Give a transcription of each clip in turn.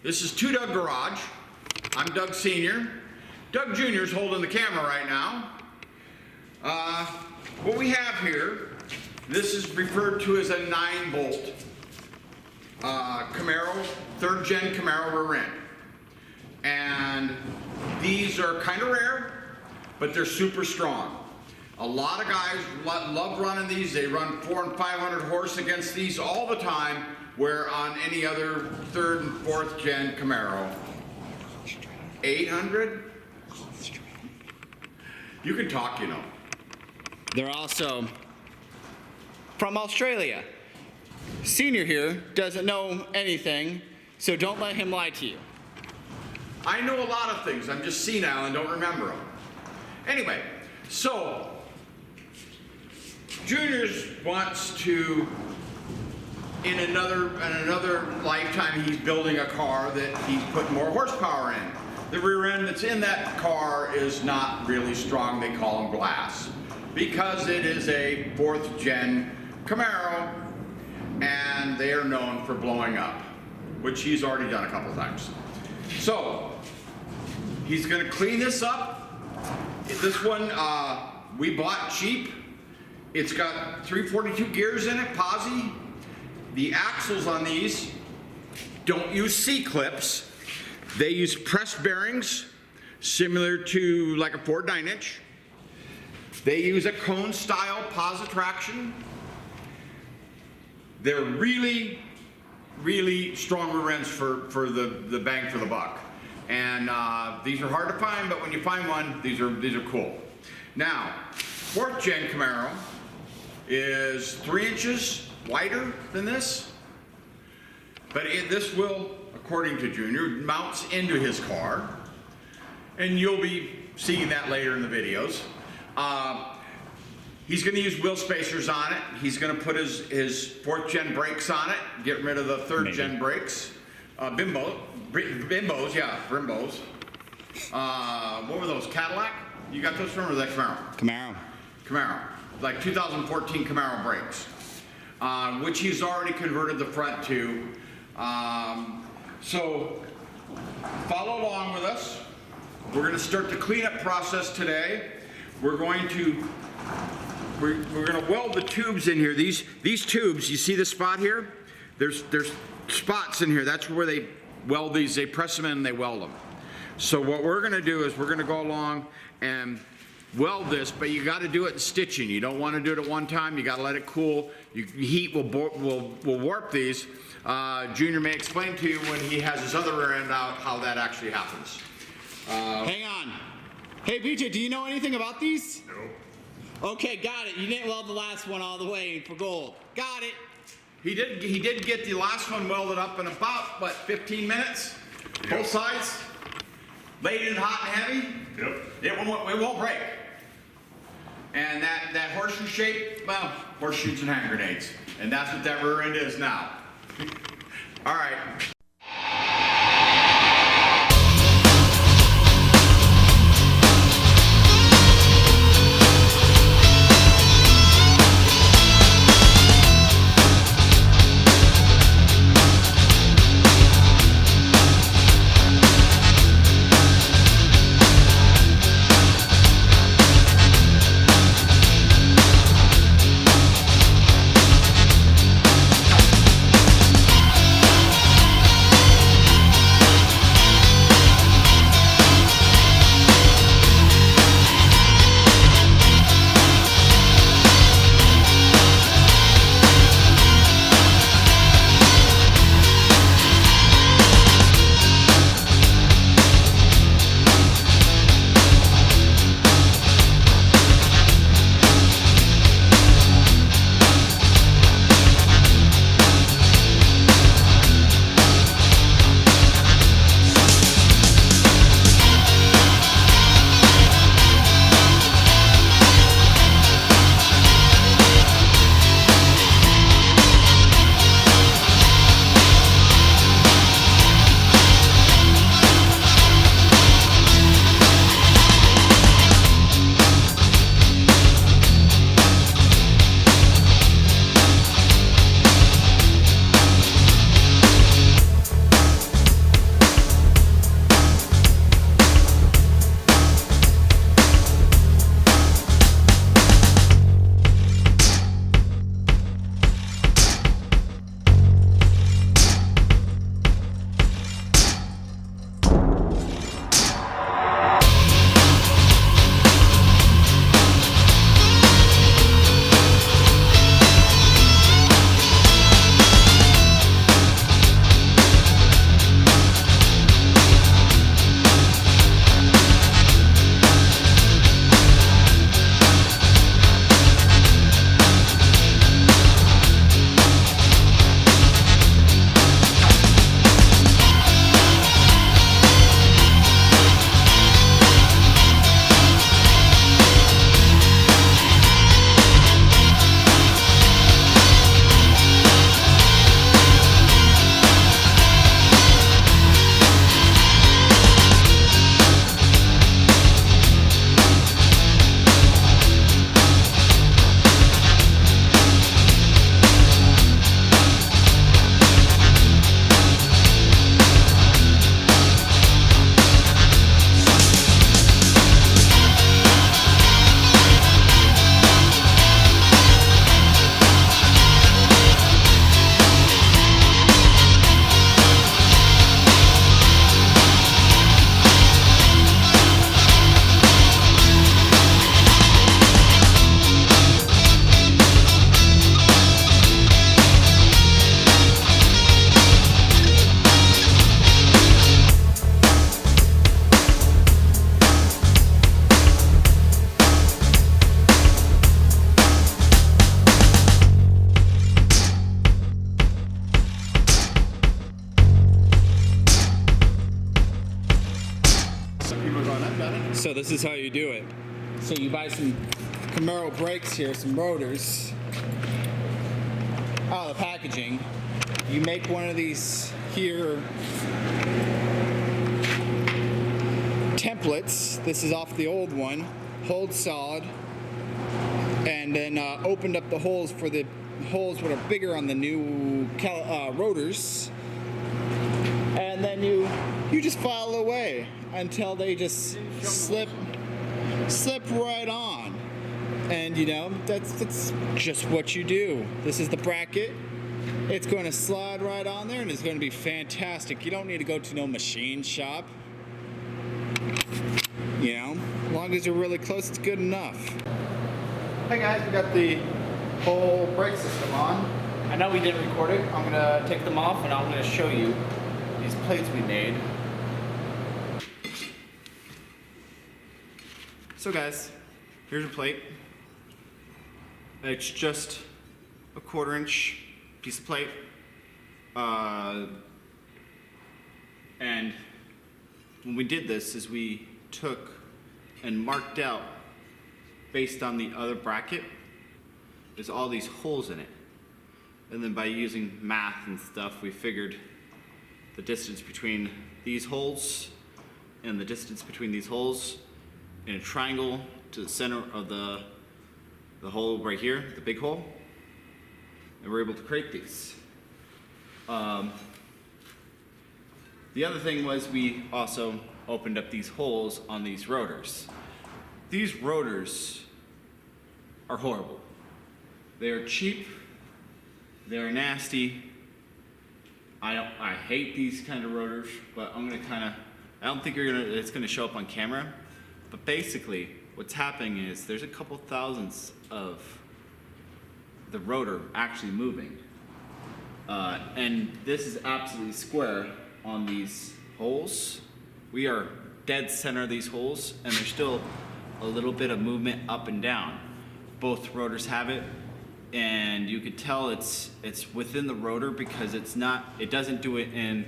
This is 2 Doug Garage. I'm Doug Sr. Doug Jr. is holding the camera right now. What we have here, this is referred to as a 9-bolt Camaro, 3rd gen Camaro rear end. And these are kind of rare, but they're super strong. A lot of guys love running these. They run 400 and 500 horse against these all the time, where on any other 3rd and 4th gen Camaro, 800? You can talk, you know. They're also from Australia. Senior here doesn't know anything, so don't let him lie to you. I know a lot of things. I'm just senile and don't remember them. Anyway, so Juniors wants to, in another lifetime, he's building a car that he's put more horsepower in. The rear end that's in that car is not really strong. They call them glass because it is a 4th gen Camaro and they are known for blowing up, which he's already done a couple times. So he's going to clean this up. This one we bought cheap. It's got 342 gears in it, posi. The axles on these don't use C-clips. They use pressed bearings, similar to like a Ford 9-inch. They use a cone style posi traction. They're really, really strong rear ends for the bang for the buck. And these are hard to find, but when you find one, these are cool. Now, 4th gen Camaro is 3 inches wider than this, but this will, according to Junior, mounts into his car, and you'll be seeing that later in the videos. He's going to use wheel spacers on it. He's going to put his 4th gen brakes on it, get rid of the 3rd gen brakes. Bimbos, yeah, Brimbos. What were those, Cadillac? You got those from, or that Camaro? Camaro, like 2014 Camaro brakes, which he's already converted the front to. So follow along with us. We're going to start the cleanup process today. We're going to weld the tubes in here. These tubes, you see the spot here? There's spots in here. That's where they weld these. They press them in and they weld them. So what we're going to do is we're going to go along and weld this, but you got to do it in stitching. You don't want to do it at one time. You got to let it cool. Heat will warp these. Junior may explain to you when he has his other rear end out how that actually happens. Hang on. Hey, BJ, do you know anything about these? No. Okay, got it. You didn't weld the last one all the way for gold. Got it. He did get the last one welded up in about, what, 15 minutes? Yep. Both sides? Laid in hot and heavy? Yep. It won't break. And that horseshoe shape, well, horseshoes and hand grenades. And that's what that rear end is now. All right. So this is how you do it. So you buy some Camaro brakes here, some rotors out of the packaging. You make one of these here templates. This is off the old one, hold solid, and then opened up the holes for the holes that are bigger on the new rotors, and then you just file away until they just slip right on. And you know, that's just what you do. This is the bracket. It's going to slide right on there and it's going to be fantastic. You don't need to go to no machine shop. You know, as long as you're really close, it's good enough. Hey guys, we got the whole brake system on. I know we didn't record it. I'm gonna take them off and I'm gonna show you these plates we made. So guys, here's your plate. It's just a 1/4 inch piece of plate. And when we did this is we took and marked out, based on the other bracket, there's all these holes in it. And then by using math and stuff, we figured the distance between these holes and the distance between these holes in a triangle to the center of the hole right here, the big hole. And we're able to create these. The other thing was we also opened up these holes on these rotors. These rotors are horrible. They are cheap, they're nasty. I hate these kind of rotors, but I'm gonna I don't think it's gonna show up on camera. But basically, what's happening is there's a couple thousandths of the rotor actually moving. And this is absolutely square on these holes. We are dead center of these holes, and there's still a little bit of movement up and down. Both rotors have it, and you could tell it's within the rotor because it doesn't do it in,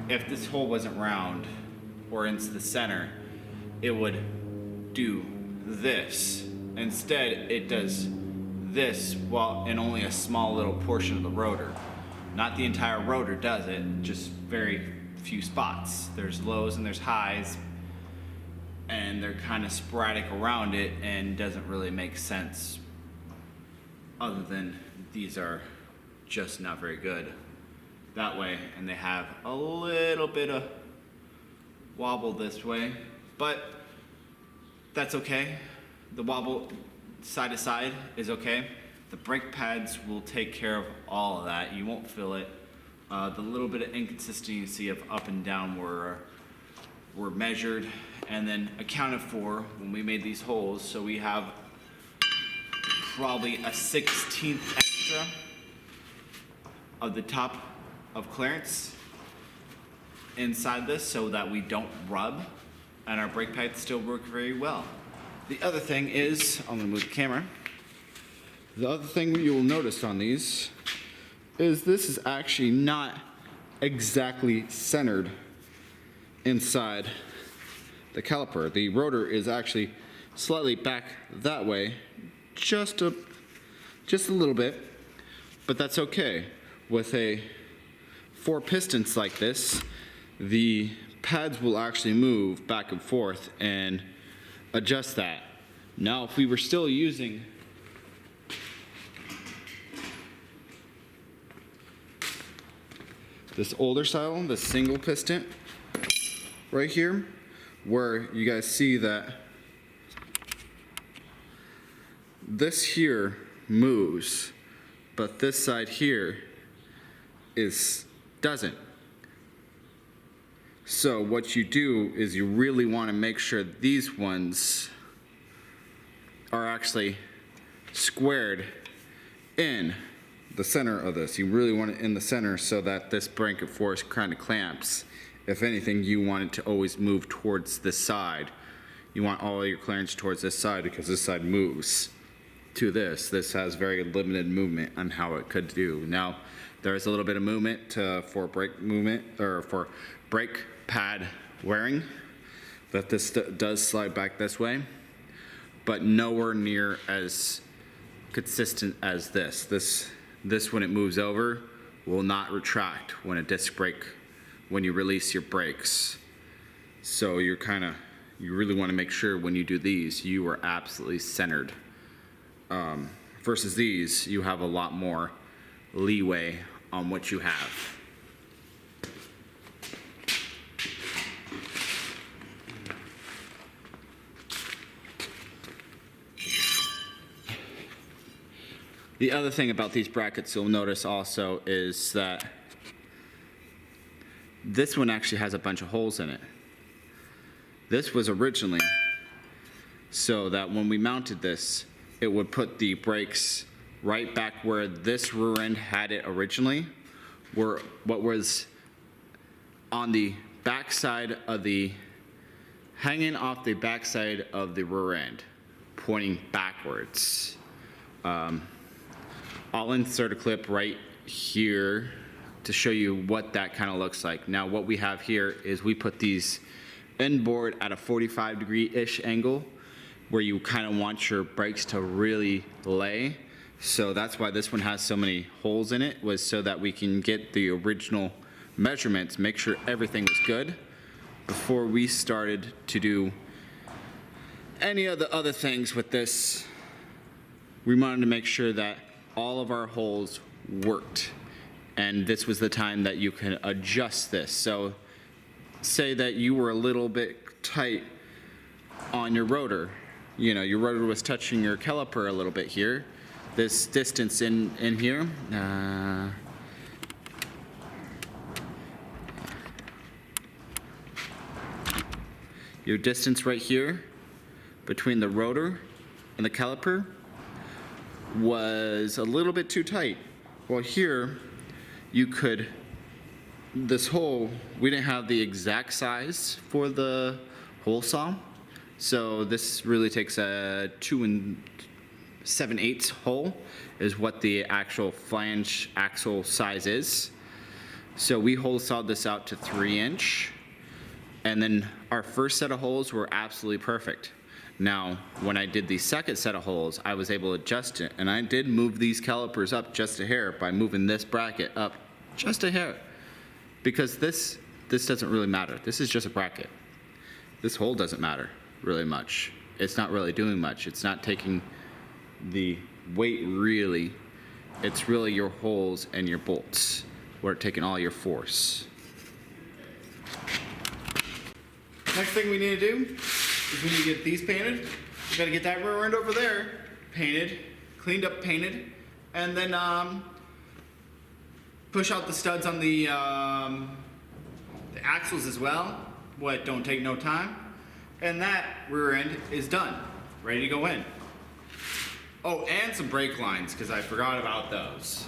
if this hole wasn't round or into the center, it would do this. Instead, it does this while in only a small little portion of the rotor. Not the entire rotor does it, just very few spots. There's lows and there's highs, and they're kind of sporadic around it and doesn't really make sense, other than these are just not very good that way, and they have a little bit of wobble this way, but that's okay. The wobble side to side is okay. The brake pads will take care of all of that. You won't feel it. The little bit of inconsistency of up and down were measured and then accounted for when we made these holes. So we have probably a 1/16 extra of the top of clearance inside this so that we don't rub, and our brake pads still work very well. The other thing is, I'm gonna move the camera. The other thing you will notice on these is this is actually not exactly centered inside the caliper. The rotor is actually slightly back that way, just a little bit, but that's okay. With 4 pistons like this, the pads will actually move back and forth and adjust that. Now, if we were still using this older style, the single piston right here, where you guys see that this here moves, but this side here doesn't. So what you do is you really want to make sure these ones are actually squared in the center of this. You really want it in the center so that this blanket force kind of clamps. If anything, you want it to always move towards this side. You want all of your clearance towards this side because this side moves to this. This has very limited movement on how it could do. Now, there is a little bit of movement for brake movement, or for brake pad wearing, that this does slide back this way, but nowhere near as consistent as this. This when it moves over will not retract when a disc brake, when you release your brakes. So you really want to make sure when you do these, you are absolutely centered. Versus these, you have a lot more leeway on what you have. The other thing about these brackets you'll notice also is that this one actually has a bunch of holes in it. This was originally so that when we mounted this, it would put the brakes right back where this rear end had it originally, where what was on the backside of the, hanging off the backside of the rear end, pointing backwards. I'll insert a clip right here to show you what that kind of looks like. Now what we have here is we put these inboard at a 45-degree-ish angle where you kind of want your brakes to really lay. So that's why this one has so many holes in it, was so that we can get the original measurements, make sure everything was good before we started to do any of the other things with this. We wanted to make sure that all of our holes worked, and this was the time that you can adjust this. So say that you were a little bit tight on your rotor, you know, your rotor was touching your caliper a little bit here, this distance in here, your distance right here between the rotor and the caliper was a little bit too tight. Well, here you could, this hole, we didn't have the exact size for the hole saw, so this really takes a 2 7/8 hole is what the actual flange axle size is. So we hole sawed this out to 3-inch, and then our first set of holes were absolutely perfect. Now, when I did the second set of holes, I was able to adjust it, and I did move these calipers up just a hair by moving this bracket up just a hair, because this doesn't really matter. This is just a bracket. This hole doesn't matter really much. It's not really doing much. It's not taking the weight really. It's really your holes and your bolts where it's taking all your force. Next thing we need to do is we need to get these painted. We gotta get that rear end over there painted, cleaned up, painted, and then push out the studs on the axles as well. What don't take no time. And that rear end is done, ready to go in. Oh, and some brake lines, because I forgot about those.